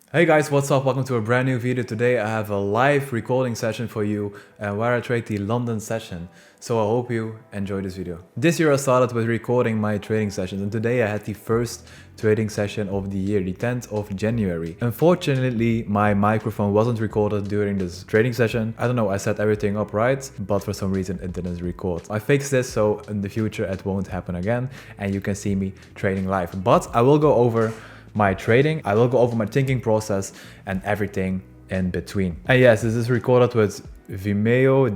Hey guys, what's up? Welcome to a brand new video. Today I have a live recording session for you where I trade the London session. So I hope you enjoy this video. This year I started with recording my trading sessions, and today I had the first trading session of the year, the 10th of January. Unfortunately, my microphone wasn't recorded during this trading session. I don't know, I set everything up right, but for some reason it didn't record. I fixed this so in the future it won't happen again and you can see me trading live. But I will go over my trading, I will go over my thinking process and everything in between. And yes, this is recorded with Vimeo,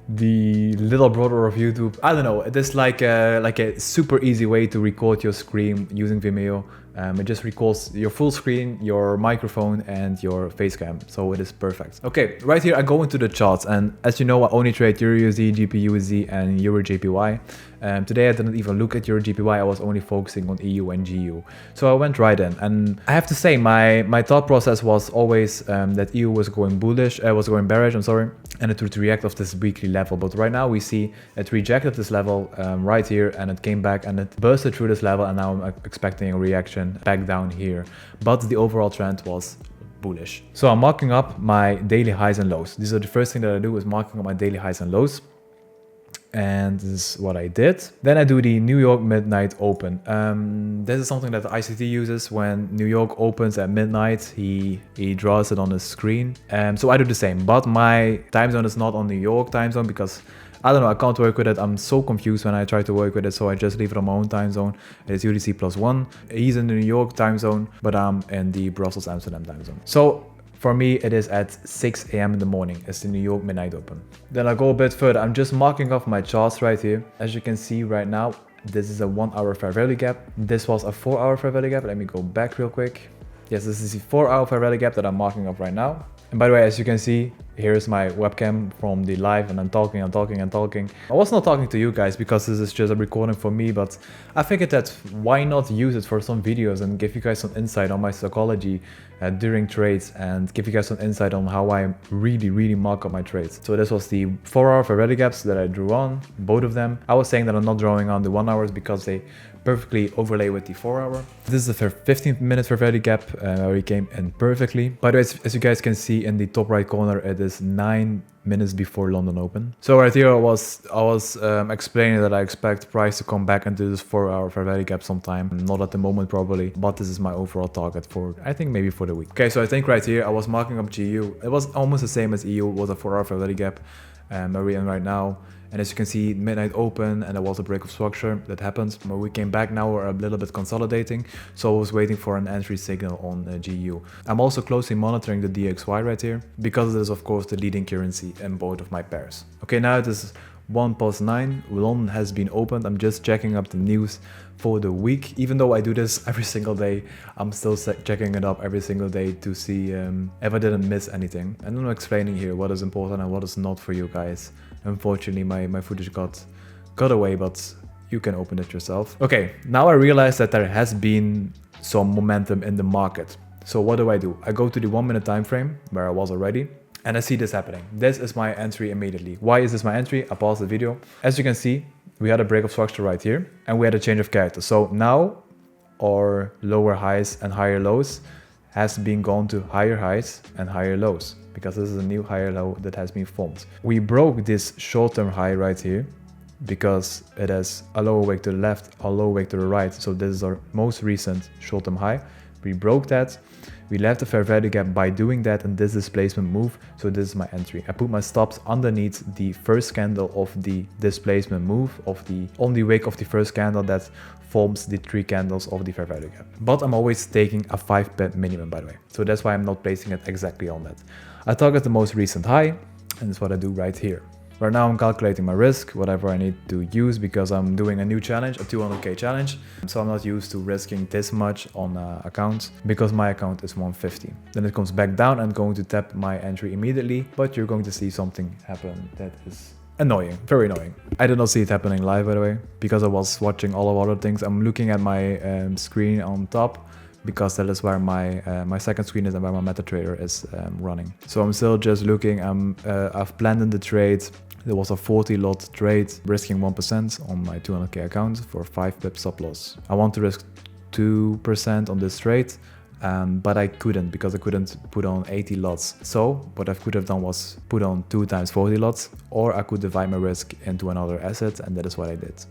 the little brother of YouTube. I don't know, it is like a super easy way to record your screen using Vimeo. It just records your full screen, your microphone and your face cam, so it is perfect. Okay, right here I go into the charts, and as you know I only trade EURUSD, GBUSD and EURJPY. Today I didn't even look at EURJPY, I was only focusing on EU and GU. So I went right in, and I have to say my thought process was always that EU was going bearish, I'm sorry, and it would react off this weekly level. But right now we see it rejected this level right here, and it came back and it bursted through this level, and now I'm expecting a reaction back down here. But the overall trend was bullish. So I'm marking up my daily highs and lows. These are the first thing that I do, is marking up my daily highs and lows. And this is what I did. Then I do the New York midnight open. This is something that the ICT uses. When New York opens at midnight, he draws it on the screen. So I do the same, but my time zone is not on New York time zone because I don't know, I can't work with it. I'm so confused when I try to work with it, so I just leave it on my own time zone. It's UTC +1. He's in the New York time zone, but I'm in the Brussels Amsterdam time zone. So for me, it is at 6 a.m. in the morning. It's the New York midnight open. Then I go a bit further. I'm just marking off my charts right here. As you can see right now, this is a 1 hour fair value gap. This was a 4 hour fair value gap. Let me go back real quick. Yes, this is the 4 hour fair value gap that I'm marking up right now. And by the way, as you can see, here's my webcam from the live, and I'm talking. I was not talking to you guys because this is just a recording for me, but I figured that why not use it for some videos and give you guys some insight on my psychology during trades, and give you guys some insight on how I really mark up my trades. So this was the 4 hour fair value gaps that I drew on, both of them. I was saying that I'm not drawing on the 1 hours because they perfectly overlay with the 4 hour. This is the 15-minute fair value gap where we came in perfectly. By the way, as you guys can see in the top right corner, it is 9 minutes before London Open. So right here I was explaining that I expect price to come back into this 4 hour fair value gap sometime. Not at the moment probably, but this is my overall target for, I think, maybe for the week. Okay, so I think right here I was marking up GU. It was almost the same as EU, was a 4 hour fair value gap where we are in right now. And as you can see, midnight open, and there was a break of structure that happened. But we came back now, we're a little bit consolidating. So I was waiting for an entry signal on GU. I'm also closely monitoring the DXY right here, because it is of course the leading currency in both of my pairs. Okay, now it is 1:09. London has been opened. I'm just checking up the news for the week. Even though I do this every single day, I'm still checking it up every single day to see if I didn't miss anything. And I'm explaining here what is important and what is not for you guys. Unfortunately, my footage got away, but you can open it yourself. Okay, now I realize that there has been some momentum in the market. So what do? I go to the 1 minute time frame where I was already, and I see this happening. This is my entry immediately. Why is this my entry? I pause the video. As you can see, we had a break of structure right here, and we had a change of character. So now our lower highs and higher lows has been gone to higher highs and higher lows, because this is a new higher low that has been formed. We broke this short-term high right here because it has a lower wick to the left, a lower wick to the right. So this is our most recent short-term high. We broke that. We left the fair value gap by doing that and this displacement move. So this is my entry. I put my stops underneath the first candle of the displacement move on the wick of the first candle that forms the 3 candles of the fair value gap. But I'm always taking a 5 pip minimum, by the way. So that's why I'm not placing it exactly on that. I target the most recent high, and that's what I do right here. Right now I'm calculating my risk, whatever I need to use, because I'm doing a new challenge, a 200k challenge. So I'm not used to risking this much on accounts, because my account is 150. Then it comes back down and going to tap my entry immediately, but you're going to see something happen that is annoying, very annoying. I did not see it happening live, by the way, because I was watching all of other things. I'm looking at my screen on top, because that is where my second screen is and where my MetaTrader is running. So I'm still just looking. I've planned in the trade. There was a 40 lot trade, risking 1% on my 200k account for 5 pip stop loss. I want to risk 2% on this trade. but I couldn't because I couldn't put on 80 lots. So what I could have done was put on 2 times 40 lots, or I could divide my risk into another asset, and that is what I did.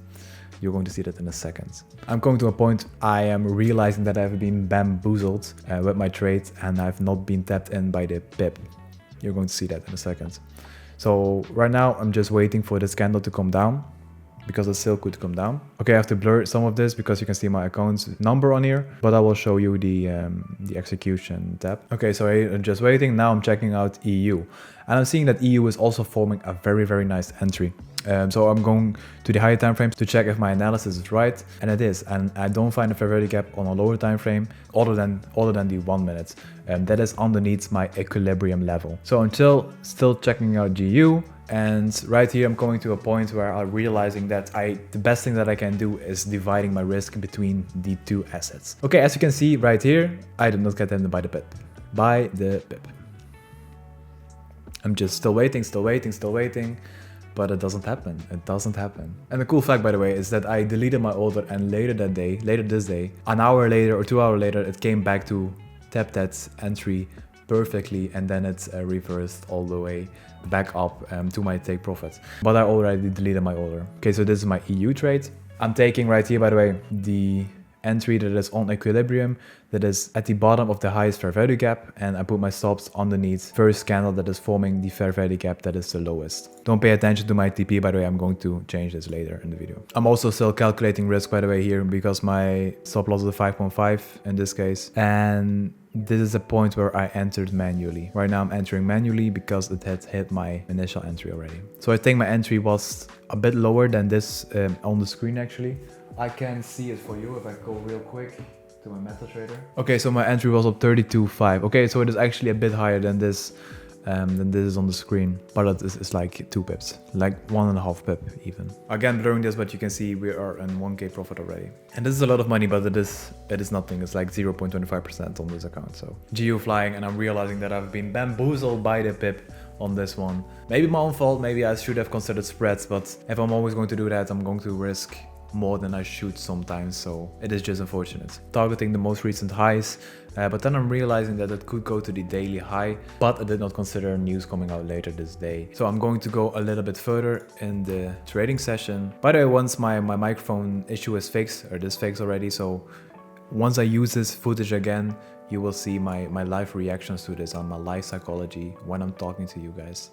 You're going to see that in a second. I'm going to a point I am realizing that I've been bamboozled with my trade and I've not been tapped in by the pip. You're going to see that in a second. So right now I'm just waiting for this candle to come down, because it still could come down. Okay, I have to blur some of this because you can see my account's number on here, but I will show you the execution tab. Okay, so I'm just waiting. Now I'm checking out EU, and I'm seeing that EU is also forming a very nice entry. So I'm going to the higher time frames to check if my analysis is right, and it is. And I don't find a fair value gap on a lower time frame other than the 1 minute. That is underneath my equilibrium level. So until still checking out GU, and right here I'm coming to a point where I'm realizing that the best thing that I can do is dividing my risk between the 2 assets. Okay, as you can see right here, I did not get them by the pip. I'm just still waiting. But it doesn't happen. And the cool fact, by the way, is that I deleted my order, and later this day, an hour later or 2 hours later, it came back to tap that entry perfectly, and then it's reversed all the way back up to my take profit. But I already deleted my order. Okay, so this is my EU trade. I'm taking right here, by the way, the entry that is on equilibrium, that is at the bottom of the highest fair value gap, and I put my stops underneath first candle that is forming the fair value gap that is the lowest. Don't pay attention to my TP, by the way, I'm going to change this later in the video. I'm also still calculating risk, by the way, here, because my stop loss is a 5.5 in this case, and this is a point where I entered manually. Right now I'm entering manually because it had hit my initial entry already. So I think my entry was a bit lower than this on the screen actually. I can see it for you if I go real quick to my MetaTrader. Okay, so my entry was up 32.5. Okay, so it is actually a bit higher than this is on the screen, but it's like 2 pips, like 1.5 pip even. Again, blurring this, but you can see we are in 1k profit already. And this is a lot of money, but it is nothing. It's like 0.25% on this account. So GU flying, and I'm realizing that I've been bamboozled by the pip on this one. Maybe my own fault. Maybe I should have considered spreads, but if I'm always going to do that, I'm going to risk more than I should sometimes, so it is just unfortunate. Targeting the most recent highs, but then I'm realizing that it could go to the daily high, but I did not consider news coming out later this day. So I'm going to go a little bit further in the trading session. By the way, once my microphone issue is fixed, or this fixed already, so once I use this footage again, you will see my live reactions to this on my live psychology when I'm talking to you guys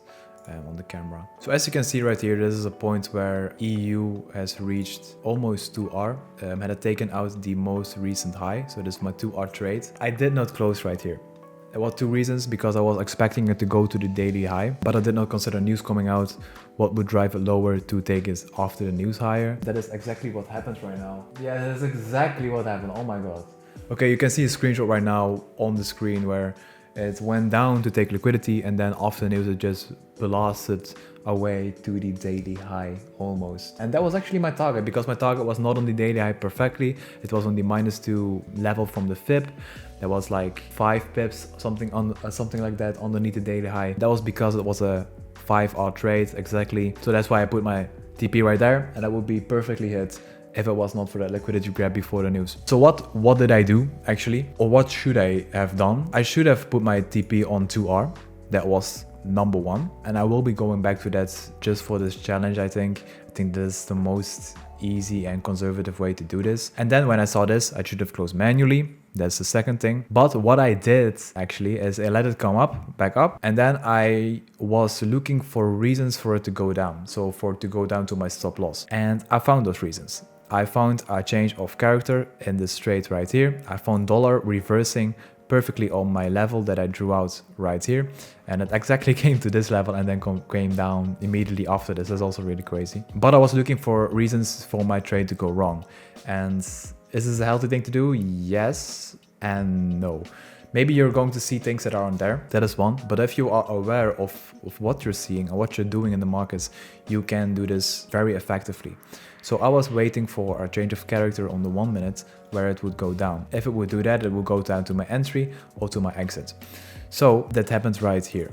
on the camera. So as you can see right here, this is a point where EU has reached almost 2R, had it taken out the most recent high. So this is my 2R trade. I did not close right here. There were 2 reasons, because I was expecting it to go to the daily high, but I did not consider news coming out what would drive it lower to take it after the news higher. That is exactly what happens right now. Yeah, that is exactly what happened. Oh my god. Okay, you can see a screenshot right now on the screen where it went down to take liquidity, and then after the news it just blasted away to the daily high almost. And that was actually my target, because my target was not on the daily high perfectly. It was on the -2 level from the FIB. There was like 5 pips, something like that underneath the daily high. That was because it was a 5R trade exactly. So that's why I put my TP right there, and that would be perfectly hit if it was not for that liquidity grab before the news. So what did I do actually? Or what should I have done? I should have put my TP on 2R. That was number 1. And I will be going back to that just for this challenge, I think. I think this is the most easy and conservative way to do this. And then when I saw this, I should have closed manually. That's the second thing. But what I did actually is I let it come up, back up, and then I was looking for reasons for it to go down. So for it to go down to my stop loss. And I found those reasons. I found a change of character in this trade right here. I found dollar reversing perfectly on my level that I drew out right here, and it exactly came to this level and then came down immediately after this. That's also really crazy. But I was looking for reasons for my trade to go wrong. And is this a healthy thing to do? Yes and no. Maybe you're going to see things that aren't there. That is one. But if you are aware of what you're seeing and what you're doing in the markets, you can do this very effectively. So I was waiting for a change of character on the 1 minute where it would go down. If it would do that, it would go down to my entry or to my exit. So that happens right here.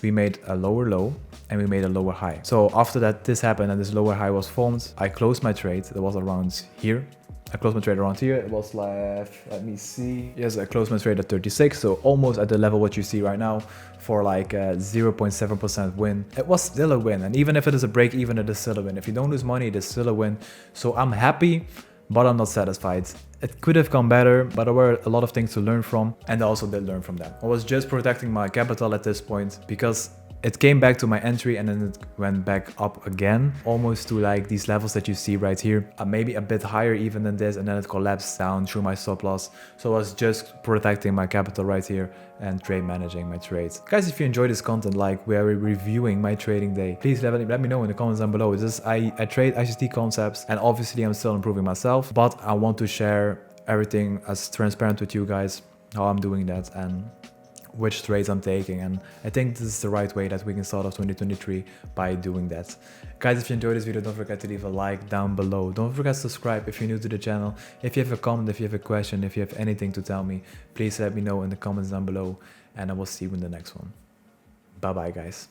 We made a lower low and we made a lower high. So after that, this happened and this lower high was formed. I closed my trade. That was around here. I closed my trade around here. It was like, let me see. Yes, I closed my trade at 36. So almost at the level what you see right now for like a 0.7% win. It was still a win. And even if it is a break even, it is still a win. If you don't lose money, it is still a win. So I'm happy, but I'm not satisfied. It could have gone better, but there were a lot of things to learn from, and I also did learn from them. I was just protecting my capital at this point because it came back to my entry and then it went back up again, almost to like these levels that you see right here, maybe a bit higher even than this, and then it collapsed down through my stop loss. So I was just protecting my capital right here and trade managing my trades. Guys, if you enjoy this content, like where we're reviewing my trading day, please let me know in the comments down below. I trade ICT concepts, and obviously I'm still improving myself, but I want to share everything as transparent with you guys, how I'm doing that and which trades I'm taking. And I think this is the right way that we can start off 2023 by doing that. Guys, if you enjoyed this video, don't forget to leave a like down below. Don't forget to subscribe if you're new to the channel. If you have a comment, if you have a question, if you have anything to tell me, please let me know in the comments down below, and I will see you in the next one. Bye bye, guys.